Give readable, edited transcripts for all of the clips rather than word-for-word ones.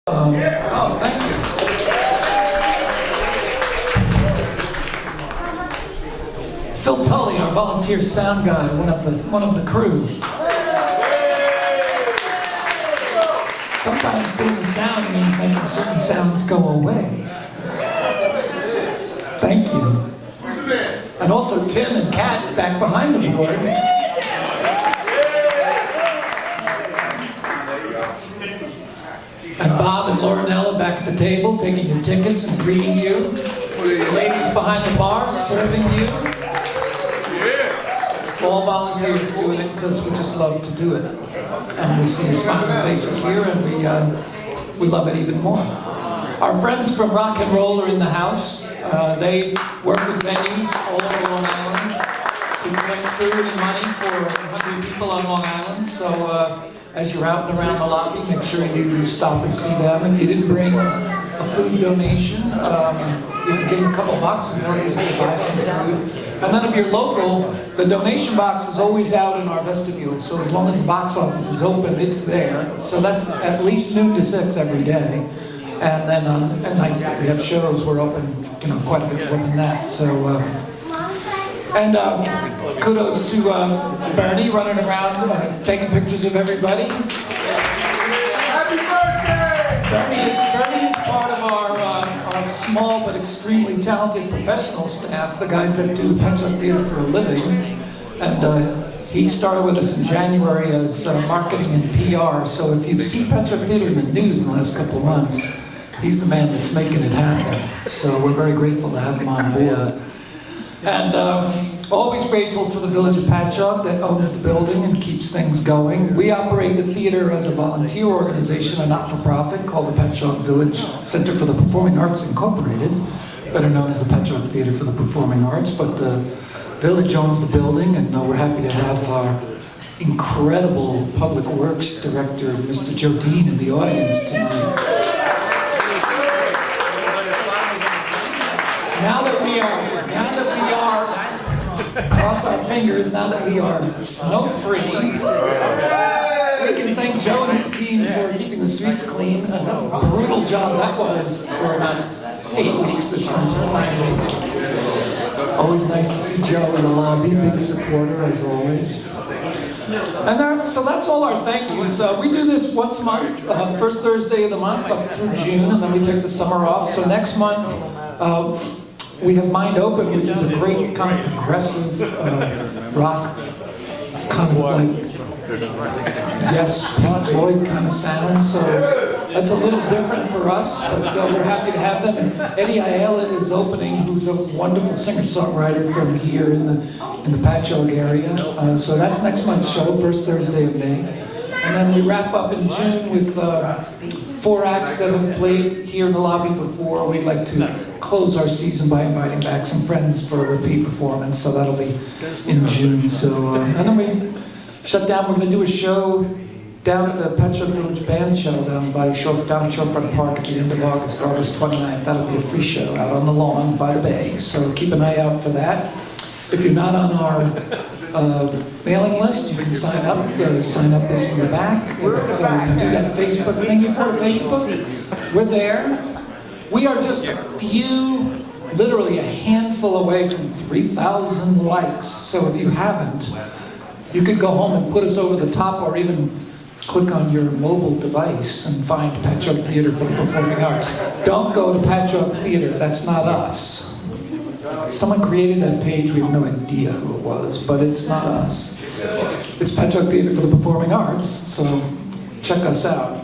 Oh, thank you. Phil Tully, our volunteer sound guy, one of the crew. Sometimes doing the sound means making certain sounds go away. Thank you. And also Tim and Kat back behind the board. And Bob and Laurinella back at the table, taking your tickets and greeting you. The ladies behind the bar, serving you. All volunteers doing it because we just love to do it. And we see your smiling faces here, and we love it even more. Our friends from Rock and Roll are in the house. They work with venues all over Long Island to make food and money for hungry people on Long Island. So as you're out and around the lobby, make sure you stop and see them. If you didn't bring a food donation, you can give them a couple bucks and they'll usually buy some food. And then if you're local, the donation box is always out in our vestibule. So as long as the box office is open, it's there. So that's at least noon to 6 every day. And then at nights that we have shows, we're open, quite a bit more than that. So, kudos to Bernie running around taking pictures of everybody. Happy birthday! Bernie is part of our small but extremely talented professional staff, the guys that do the Patchogue Theater for a living. And he started with us in January as marketing and PR. So if you've seen Patchogue Theater in the news in the last couple of months, he's the man that's making it happen. So we're very grateful to have him on board. And always grateful for the Village of Patchogue that owns the building and keeps things going. We operate the theater as a volunteer organization, a not-for-profit, called the Patchogue Village Center for the Performing Arts Incorporated, better known as the Patchogue Theater for the Performing Arts. But the village owns the building, and we're happy to have our incredible Public Works Director, Mr. Joe Dean, in the audience tonight. Now that we are, cross our fingers, now that we are snow-free, we can thank Joe and his team for keeping the streets clean. That's a brutal job that was for about 8 weeks this winter, 9 weeks. Always nice to see Joe in the lobby, big supporter as always. And so that's all our thank yous. We do this once a month, first Thursday of the month up through June, and then we take the summer off. So next month, we have Mind Open, which is a great kind of progressive rock, kind of like, yes, Pink Floyd kind of sound. So that's a little different for us, but we're happy to have them. And Eddie Ayala is opening, who's a wonderful singer-songwriter from here in the Patchogue area. So that's next month's show, first Thursday of May. And then we wrap up in June with 4 acts that have played here in the lobby before. We'd like to close our season by inviting back some friends for a repeat performance, so that'll be in June. So, and then we shut down. We're going to do a show down at the Patchogue Village Band Show down at Shorefront Park at the end of August 29th. That'll be a free show out on the lawn by the bay. So keep an eye out for that. If you're not on our mailing list, you can sign up. Sign up is in the back. You can do that Facebook thing. You've heard of Facebook? We're there. We are just a few, literally a handful away from 3,000 likes. So if you haven't, you could go home and put us over the top, or even click on your mobile device and find Patchogue Theater for the Performing Arts. Don't go to Patchogue Theater. That's not us. Someone created that page, we have no idea who it was, but it's not us. It's Patchogue Theater for the Performing Arts, so check us out.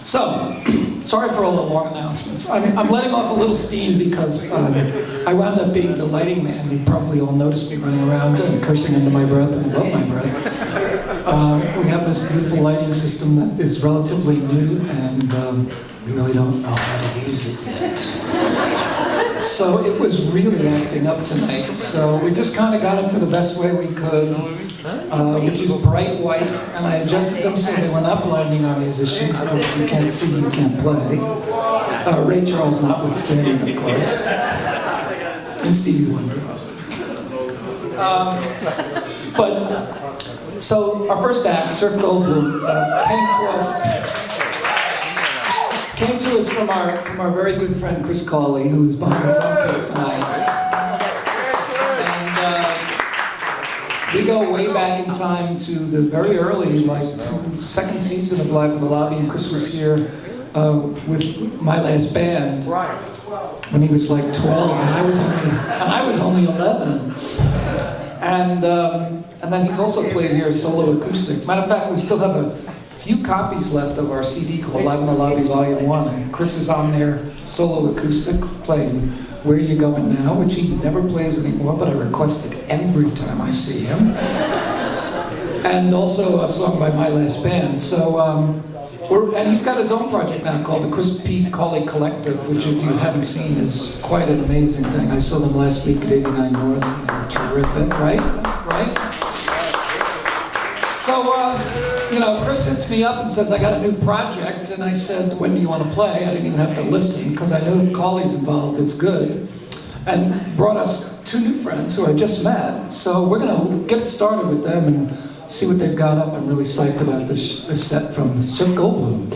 So, sorry for all the long announcements. I'm letting off a little steam because I wound up being the lighting man. You probably all noticed me running around and cursing under my breath and above my breath. We have this beautiful lighting system that is relatively new, and we really don't know how to use it yet. So it was really acting up tonight. So we just kind of got it to the best way we could, which is bright white, and I adjusted them so they were not blinding our musicians. So if you can't see, you can't play. Ray Charles notwithstanding, of course, and Stevie Wonder. But so our first act, Surf Goldblum, came to us. came to us from our very good friend Chris Cauley, who's behind the drum kit tonight. And we go way back in time to the very early, second season of Live in the Lobby, and Chris was here with my last band when he was like 12, and I was only 11. And then he's also played here solo acoustic. Matter of fact, we still have a few copies left of our CD called Live in the Lobby Volume 1, and Chris is on there solo acoustic playing Where You Going Now, which he never plays anymore, but I request it every time I see him. And also a song by my last band. So, and he's got his own project now called the Chris P. Cauley Collective, which if you haven't seen is quite an amazing thing. I saw them last week at 89 North. They're terrific, right? So, Chris hits me up and says, I got a new project. And I said, when do you want to play? I didn't even have to listen, because I know if Cauley's involved, it's good. And brought us two new friends who I just met. So we're going to get started with them and see what they've got up. I'm really psyched about this set from Surf Goldblum.